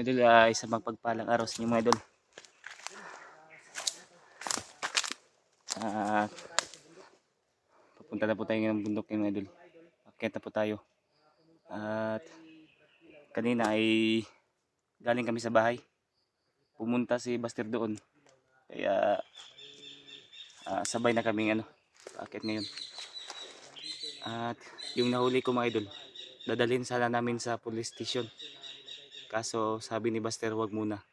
idol, isang mapagpalang araw sa inyo mga idol. At papunta na po tayo ng bundok mga idol. Akyat na po tayo. At kanina ay galing kami sa bahay. Pumunta si Buster doon. Kaya sabay na kaming akyat ngayon. At yung nahuli ko mga idol, dadalhin sana namin sa police station. Kaso sabi ni Buster wag muna.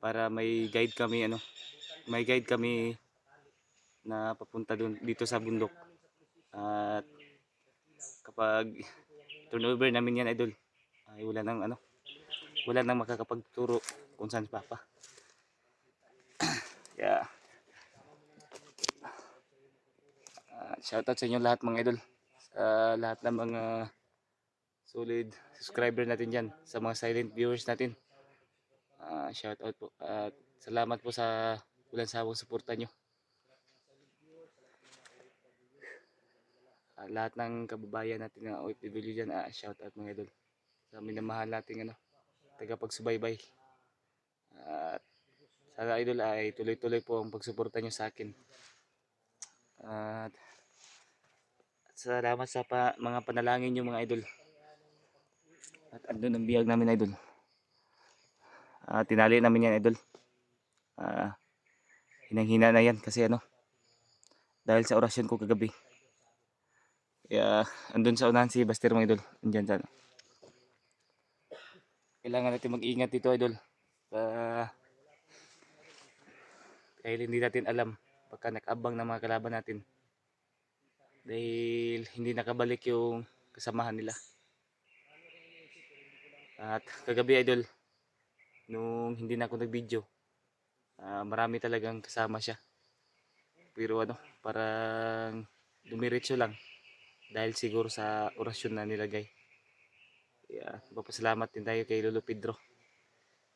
Para may guide kami may guide kami na papunta doon dito sa bundok. At kapag turnover namin yan idol, ay wala nang makakapagturo kung saan si Papa. Kaya shoutout sa inyo lahat mga idol, sa lahat ng mga solid subscriber natin dyan, sa mga silent viewers natin. Shoutout po at salamat po sa walang sawang suporta nyo. Lahat ng kababayan natin na OFW dyan, shoutout mga idol sa minamahal nating tagapagsubaybay. At sana idol ay tuloy-tuloy po ang pagsuporta nyo sa akin. At salamat sa mga panalangin nyo mga idol. At andun ang biyag namin idol. Tinali namin yan idol. Hinang-hina na yan kasi dahil sa orasyon ko kagabi. Kaya andun sa unahan si Buster mga idol. Andyan sa kailangan natin mag-ingat dito idol. Dahil hindi natin alam pagka nakabang ng mga kalaban natin. Dahil hindi nakabalik yung kasamahan nila. At kagabi idol, nung hindi na ako nag-video, marami talagang kasama siya. Pero parang dumiretso lang dahil siguro sa orasyon na nilagay. Kaya papasalamat din tayo kay Lolo Pedro.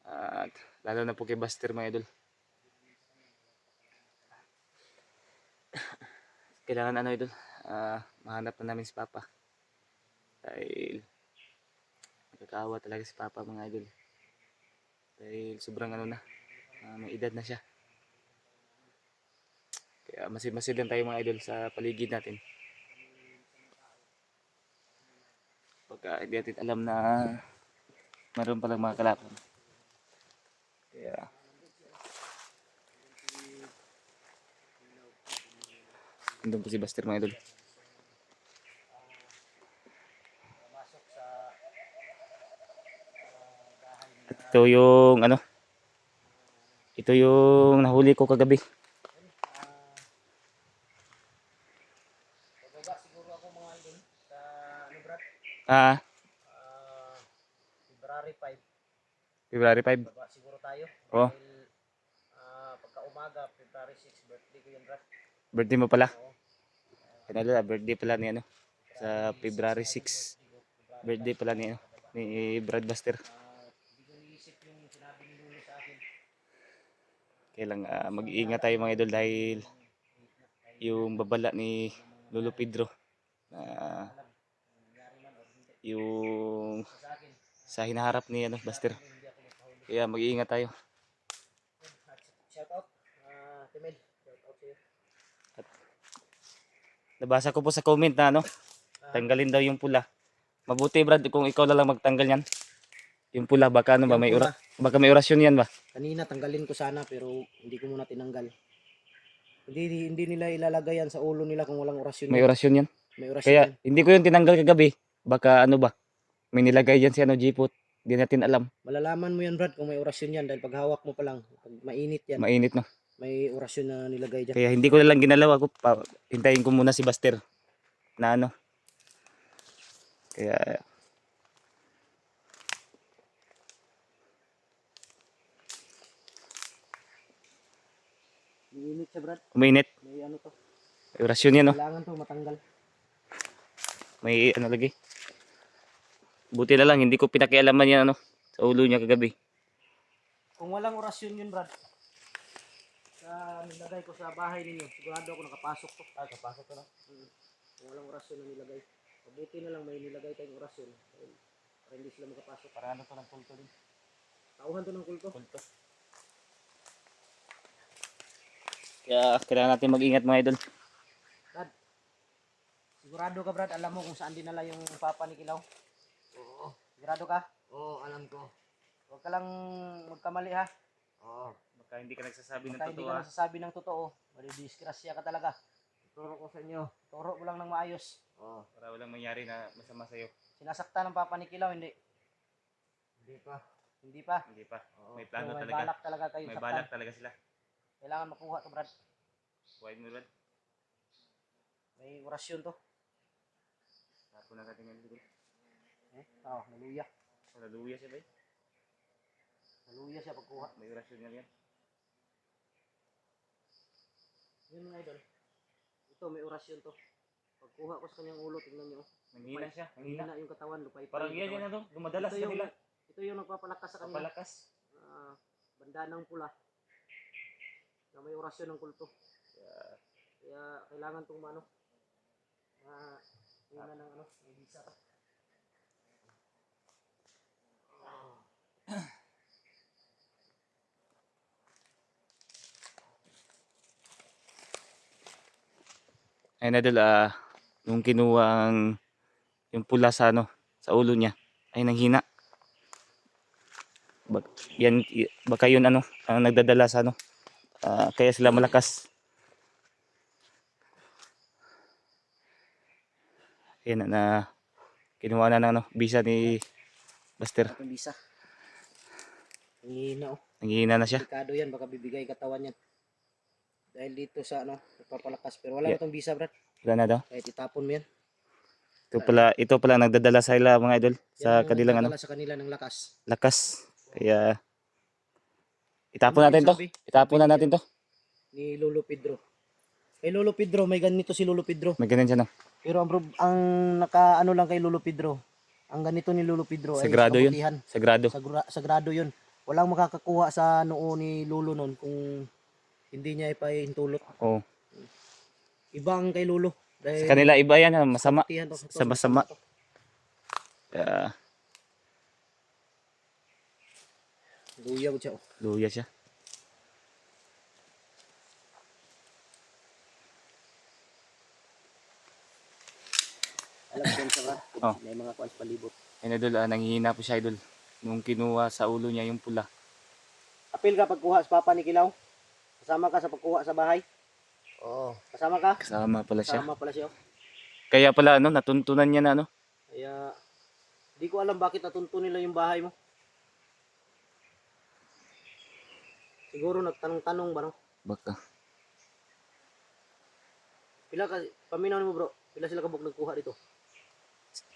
At lalo na po kay Buster mga idol. Kailangan idol, mahanap na namin si Papa. Dahil nakakaawa talaga si Papa mga idol. Dahil sobrang may edad na siya. Kaya masid-masid lang tayo mga idol sa paligid natin. Pagka hindi natin alam na meron palang mga kalaban. Kaya andun po si Buster mga idol. At ito yung nahuli ko kagabi. Siguro ako mga idol sa brad? February 5. February 5. Baba siguro tayo. Oh. Dahil pagka umaga, February 6, birthday ko yun, brad. Birthday mo pala? Oo. Kanala, birthday pala ni sa February 6. Birthday pala ni Brad Buster. Hindi ko niisip yung sinabi ni Lolo sa akin. Kailang mag-iingat tayo mga idol dahil yung babala ni Lolo Pedro yung sa hinaharap ni Buster. Kaya mag-iingat tayo. Shout out, Timel. Shout out sa'yo. At nabasa ko po sa comment na tanggalin daw yung pula. Mabuti Brad kung ikaw na lang magtanggal yan. Yung pula baka baka may orasyon yan ba? Kanina tanggalin ko sana pero hindi ko muna tinanggal. Hindi nila ilalagay yan sa ulo nila kung walang orasyon. May orasyon yan. May orasyon Kaya yan. hindi ko yung tinanggal kagabi. Baka ba? May nilagay yan si Jipot. Hindi natin alam. Malalaman mo yan Brad kung may orasyon yan dahil pag hawak mo pa lang, pag mainit yan. Mainit no. May orasyon na nilagay dyan. Kaya hindi ko na lang ginalaw ako. Hintayin ko muna si Buster na Kaya Mainit siya Brad. uminit. May to. May orasyon yan no. Kailangan to matanggal. May lagi. Buti na lang hindi ko pinakialaman yan sa ulo niya kagabi. Kung walang orasyon yun Brad, sa nilagay ko sa bahay ninyo, sigurado ako nakapasok to. Kapasok to na. Kung walang orasyon na nilagay, mabuti na lang may nilagay tayong orasyon para hindi sila makapasok. Para to ng pulto din. Tauhan to ng kulto. Kulto. Kaya kailangan natin mag-ingat mga idol. Brad, sigurado ka Brad, alam mo kung saan dinala yung papa ni Kilaw? Oo. Sigurado ka? Oo, alam ko. Huwag ka lang magkamali ha. Oo. Baka hindi ka nagsasabi ng Baka hindi totoo. ka nasasabi ng totoo. Madidisgrasya ka talaga. Turo ko sa inyo. Turo mo lang ng maayos. Oo. Para walang mangyari na masama sa'yo. Sinasaktan ng papa ni Kilaw, hindi. Hindi pa. Hindi pa. Hindi pa. Oo. May So, plano may talaga. balak talaga kayo May saktan. balak talaga sila. Kailangan makuha to Brad. Huwag mo Brad. May orasyon to. Tapo na natin ngayon idol. Oo, naluya. Hallelujah siya ba? Naluya siya pagkuha. May orasyon nga yan. Yun mga idol. Ito, may orasyon to. Pagkuha ko sa kanyang ulo, tingnan nyo. Nanghina siya. Nanghina. Hina yung katawan, lupay. Parang yan yan ano. Dumadalas ito yung, kanila. ito yung nagpapalakas sa kanila. Papalakas. Bandanang pula. Na may orasyon ng kulto. Kaya kailangan tong ano. Hina ng ano. Ng bisa to. Ayun idol, nung kinuha yung pula sa ano, sa ulo niya, ay nanghina. Baka yun ano, ang nagdadala sa ano, kaya sila malakas. Ayan na, kinuha na ng ano, bisa ni Buster. Itong bisa. Hina oh. Nanghina na siya. Delikado yan, baka bibigay katawan yan. Dahil dito sa ano, nagpapalakas. Pero wala na tong bisa Brad. Wala na daw. Kahit itapon mo yan. Ito pala nagdadala sa ila mga idol, sa Yan ang kanilang ano, nagdadala sa kanila ng lakas. lakas. Kaya itapon natin to. Itapon na natin to. Ni Lolo Pedro. Kay Lolo Pedro, may ganito si Lolo Pedro. May ganun siya no. Pero ang nakaano lang kay Lolo Pedro, ang ganito ni Lolo Pedro Sagrado ay yun. kabutihan. Sagrado. Sagrado yun. Walang makakakuha sa noo ni Lolo nun kung hindi niya ipahintulot. Oo. Ibang kay Lolo. Sa kanila iba yan, masama. kabutihan to. Sa masama. Kaya Luya mo siya. Oh. luya siya. Alam ko sa ka. Oh. May mga kuwas palibot. Ayun idol, nanghihina po siya idol. Nung kinuha sa ulo niya yung pula. Apil ka pagkuha sa papa ni Kilaw? Kasama ka sa pagkuha sa bahay? Oo. Kasama ka? Kasama pala siya. Kasama pala siya. Oh. Kaya pala ano, natuntunan niya na ano. Kaya, di ko alam bakit natunto nila yung bahay mo. Siguro nagtanong-tanong ba no? Baka. Pila ka, paminaw mo bro, pila sila kabuk nagkuha dito?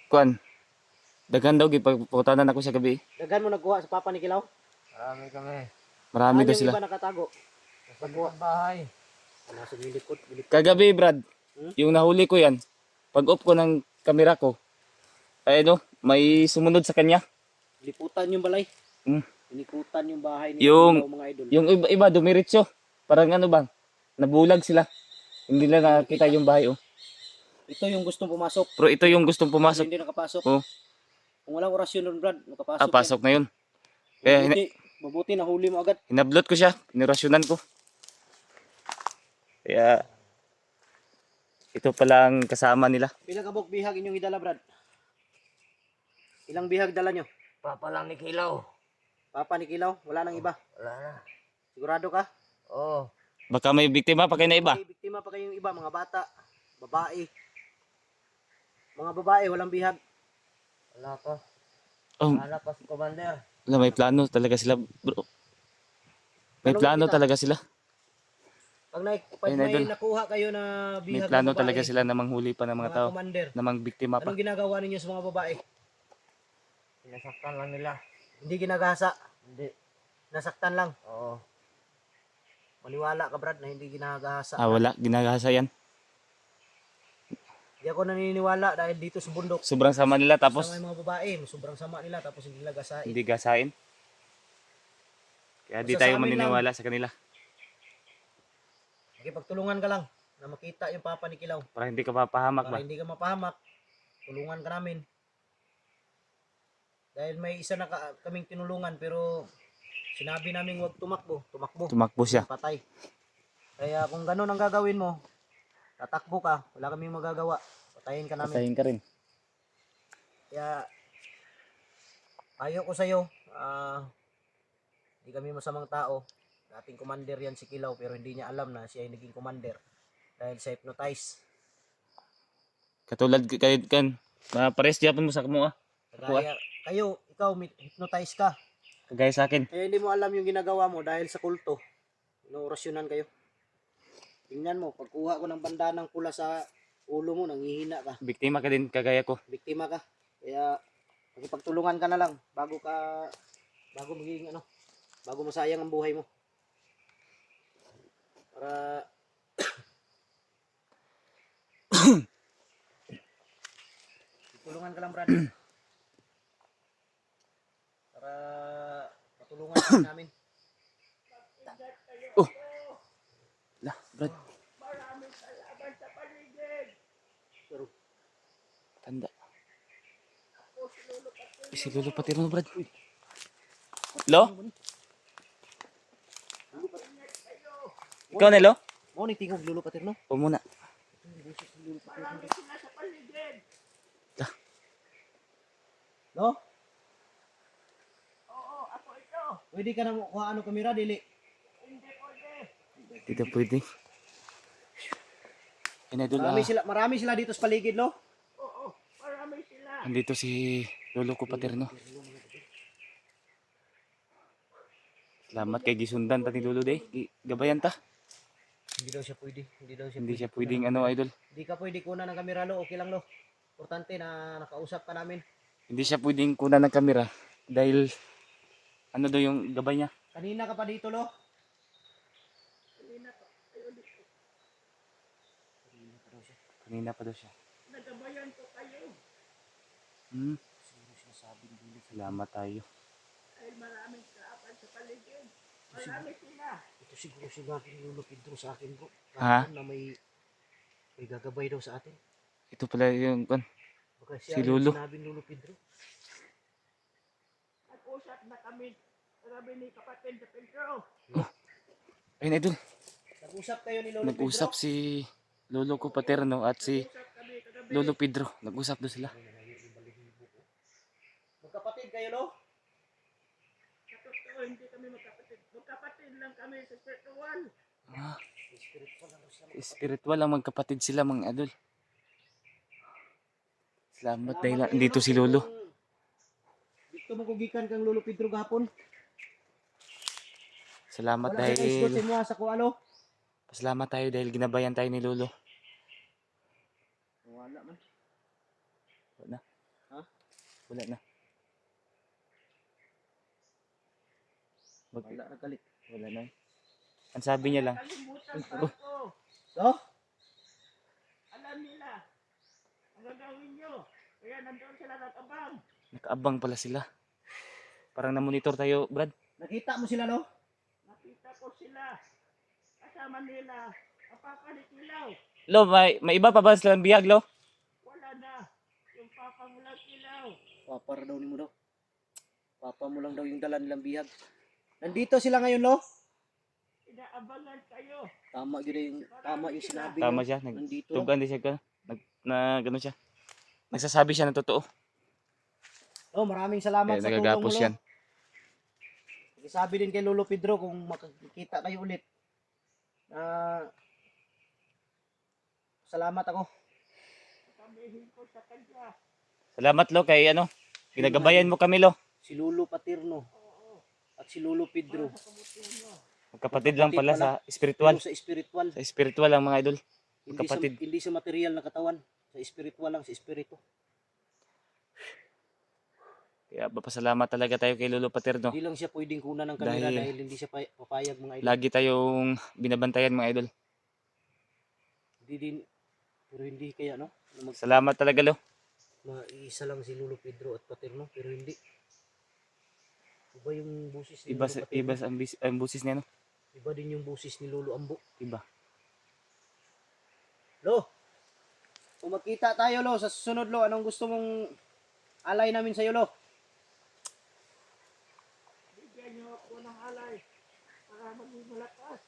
Kuan. Daghan daw gipagputanan ako sa gabi. Daghan mo nagkuha sa papa ni Kilaw? Marami kami. Marami Ano daw yung sila. iba nakatago? Sa likod bahay. Nasa milikot, Kagabi Brad, yung nahuli ko yan. Pag off ko ng kamera ko, ay no, may sumunod sa kanya. liputan yung balay. Hmm. Nilikutan yung bahay ni Yung- Kilaw, mga idol. Yung iba dumiretso. Parang ano bang, nabulag sila. Hindi na nakita yung bahay oh. Ito yung gustong pumasok. Pero ito yung gustong pumasok. Hindi nakapasok. Oh. Kung walang orasyon nun Brad, nakapasok. Pasok na yun. yan. Kaya Mabuti nahuli mo agad. hinablot ko siya, nirasyonan ko. Kaya ito pala ang kasama nila. Pila kabuk bihag inyong idala Brad? Ilang bihag dala nyo? Papa lang ni Kilaw. Papa ni Kilaw, wala nang iba. Wala na. Sigurado ka? Oo. Baka may biktima pa kayo na iba. May biktima pa kayong iba, mga bata, babae. Mga babae, walang bihag. Wala pa. Oh, Wala pa si Commander. wala, may plano talaga sila, bro. May Tanong plano kita. talaga sila. Pag Ayun, may idol. nakuha kayo na May bihag plano ng babae, talaga sila na manghuli pa ng mga tao, commander, na mangbiktima pa. anong ginagawa ninyo sa mga babae? Sinasaktan lang nila. Hindi ginagahasa, Hindi. nasaktan lang. Oo. Maniwala ka Brad na hindi ginagahasa. Wala, ginagahasa yan. Hindi ako naniniwala dahil dito sa bundok, Sobrang sama nila tapos sa mga babae, sobrang sama nila tapos hindi nila gasain. hindi gasain. Kaya di Basta tayo sa amin maniniwala sa kanila. Pagtulungan ka lang na makita yung papa ni Kilaw. Para hindi ka mapahamak ba? Para hindi ka mapahamak, tulungan ka namin. Dahil may isa na kaming tinulungan pero Sinabi namin huwag tumakbo. Tumakbo. Tumakbo siya. Patay. Kaya kung ganun ang gagawin mo, tatakbo ka, wala kaming magagawa. Patayin ka namin. Patayin ka rin. Kaya, payo ko sa'yo, hindi kami masamang tao. Dating commander yan si Kilaw, pero hindi niya alam na siya ay naging commander. Dahil sa hypnotize. Katulad kayo kan. Pares yapon mo sa kamo ah. Kaya, ikaw, hypnotize ka. Kagaya sa akin. Kaya hindi mo alam yung ginagawa mo dahil sa kulto. Inorasyonan kayo. Tingnan mo, pagkuha ko ng bandanang pula sa ulo mo, nangihina ka. Biktima ka din kagaya ko. Biktima ka. Kaya, pagtulungan ka na lang bago maging bago masayang ang buhay mo. Para tulungan ka lang, Brad. Para patulungan ka namin. Lah, Brad. Pero, Tanda. Si Lolo pati rin, Brad. Lo? Ikaw na, Lo? mo ni tingog lulo paterno. O muna. No? Oo, ako ito. Pwede ka na kuha ano kamera dili. Hindi na pwede. Inadol Marami sila dito sa paligid, no? Andito si Lolo ko paterno. Salamat kay gisundan ta ni Lolo day. Gabayan ta. Hindi daw siya pwede. Hindi siya pwedeng idol. Hindi ka pwede kunan ng kamera, lo. Okay lang, lo. Importante na nakausap ka namin. Hindi siya pwedeng kunan ng kamera dahil ano daw yung gabay niya. Kanina ka pa dito, lo. Kanina pa daw siya. Nagabayan ko kayo. Salamat tayo. Dahil maraming kaapan sa paligid. Marami sila. Ito siguro sinabi ni Lolo Pedro sa akin, bro. Ha? Na may gagabay daw sa atin. Ito pala yung Baka Si siya Lolo. sinabi ni Lolo Pedro. Nag-usap na kami. Sabi ni kapatid sa Pedro. ayun idol. Nag-usap kayo ni Lolo Nag-usap Pedro. si Lolo ko paterno at si Nag-usap kami kagabi. Lolo Pedro. Nag-usap daw sila. Magkapatid kayo, lo? Sa totoo, hindi kami magkapatid. Magkapatid lang kami sa spiritual. Ah, spiritual lang magkapatid sila mga idol. Salamat dahil dito si Lolo. Dito mo kugikan kang Lolo Pedro gahapon. Salamat Wala kayo dahil isgotin mo sa kualo. pasalamat tayo dahil ginabayan tayo ni Lolo. Wala man. Wala na. Ha? Wala na. Wala nagkalit. Wala na. Ang sabi niya lang. So? Alam nila ang gagawin nyo. Kaya nandoon sila nag-abang. Nakaabang pala sila. Parang na-monitor tayo, Brad. Nakita mo sila, no? Nakita ko sila. Kasama nila ang papa ni Kilaw. Lo, may iba pa ba silang biyag, Lo? Wala na. Yung papa mo lang Kilaw. Papa daw ni mo daw. Papa mo lang daw yung dala nilang bihag. Nandito sila ngayon, lo? Inaabangan kayo. Tama yung sinabi Tama niya. siya. Nandito. Tugan din siya. Gano'n siya. Nagsasabi siya ng totoo. Oh, maraming salamat Kaya sa tulong mo, nagagapos lo. yan. Sabi din kay Lolo Pedro kung makikita kayo ulit. Salamat ako. Sabihin ko sa kanya. Salamat, Lo, kay ginagabayan mo kami, Lo. Si Lolo Paterno at si Lolo Pedro. Magkapatid lang pala sa spiritual. Pero sa spiritual. Sa spiritual lang mga idol. Hindi Magkapatid. hindi sa material na katawan. Sa spiritual lang, sa espiritu. Kaya papasalamat talaga tayo kay Lolo Paterno. Hindi lang siya pwedeng kunan ng kamera Dahil dahil hindi siya papayag mga idol. Lagi tayong binabantayan mga idol. Hindi din, pero hindi kaya, no? Salamat talaga, Lo. Isa lang si Lolo Pedro at Paterno, pero hindi. Iba yung busis ni Iba, Lolo Paterno. iba ang busis niya, no? Iba din yung busis ni Lolo Ambo. Iba. Lo, kung magkita tayo, Lo, sa susunod, Lo, anong gusto mong alay namin sa'yo, Lo? Bigyan nyo ako ng para maging malakas.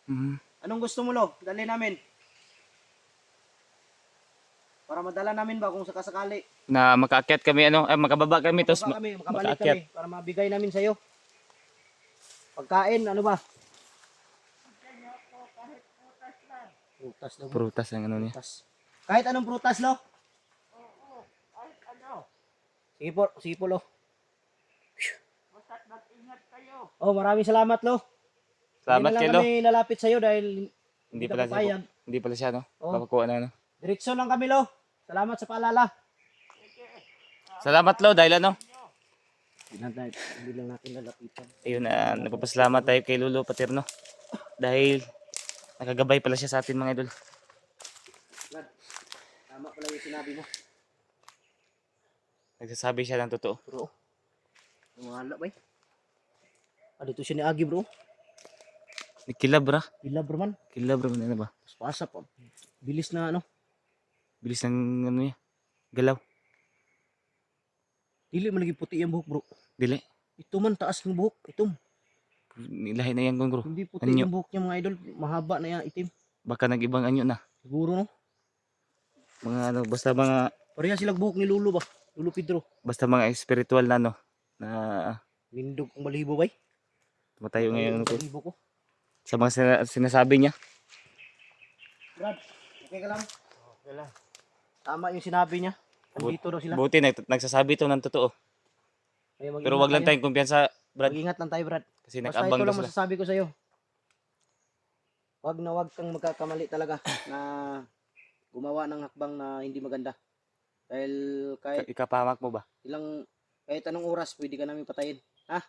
Mhm. Anong gusto mo, Lo? Dali namin. Para madala namin ba kung sakasakali. Na makaakyat kami makababa kami tapos Makababa kami, makabalik makaakyat. kami para mabigay namin sa'yo. Pagkain, ano ba? Bigyan niyo ako kahit putas lang. Prutas daw. Prutas ang ano niya. Prutas. Kahit anong prutas, Lo. Oo, kahit ano. Sige po, Lo. Basta't mag-ingat kayo. Oh, maraming salamat, Lo. Salamat Hindi na kay lang Lo. kami lalapit sa'yo dahil Hindi ka pala siya. papayag. Hindi pala siya no. Oo. Papakuha na ano. Diretso lang kami, Lo. Salamat sa paalala. Sige. Salamat Lo dahil ano. Hindi lang natin lalapitan. Ayun nagpapasalamat tayo kay Lolo Paterno. Dahil nakagabay pala siya sa atin mga idol. Brad, tama pala yung sinabi mo. Nagsasabi siya ng totoo. Bro, wala ba eh? Dito siya ni Agi, bro. Kilab ra. Hila, bro man. Kilab ra ano ba? Pasa pa. Bilis na ano. Bilis ng ano niya. Galaw. Dili man lagi puti yung buhok, bro. Dili. Ito man taas ng buhok. Ito. Nilahi na yan kung bro. Hindi puti Anyo. yung buhok niya, mga idol. Mahaba na yan, itim. Baka nag-ibang anyo na. Siguro, no? Mga ano basta mga Pareha silang buhok ni Lolo ba? Lolo Pedro. basta mga spiritual na no. Na Lindog ang balibo ba eh? tumatayo ngayon ano Ang ko. balibo ko. Sa mga sinasabi niya. Brad, okay ka lang? Okay lang. Tama yung sinabi niya. Andito daw sila. Buti nagsasabi to ng totoo. Kaya mag-ingat Pero wag lang tayo. tayong kumpiyansa, Brad. Mag-ingat lang tayo, Brad. Kasi Basta nag-abang ito daw lang sila. masasabi ko sa'yo. Wag kang magkakamali talaga na gumawa ng hakbang na hindi maganda. Dahil kahit Ikapahamak mo ba? kahit anong oras pwede ka namin patayin. Ha?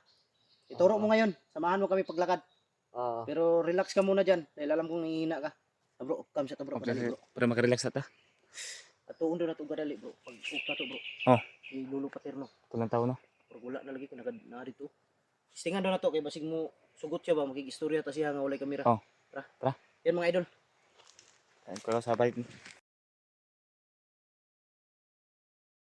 Ituro mo ngayon. Samahan mo kami paglakad. Oo. Pero relax ka muna dyan. Dahil alam kong nangihina ka. Bro, come sa to bro. Padali bro. Para makarelax na ta. At tuon doon na ito gadali bro. Pag-upa to bro. Oh. Si Lolo Paterno. Tulang tao no. Pero wala na lagi ko na dito. Istingan doon na to. Kay basig mo sugot siya ba. Makikistorya ta siya nga walay kamera. Oh. Tara. Tara. Yan mga idol. Ayun ko lang sabay.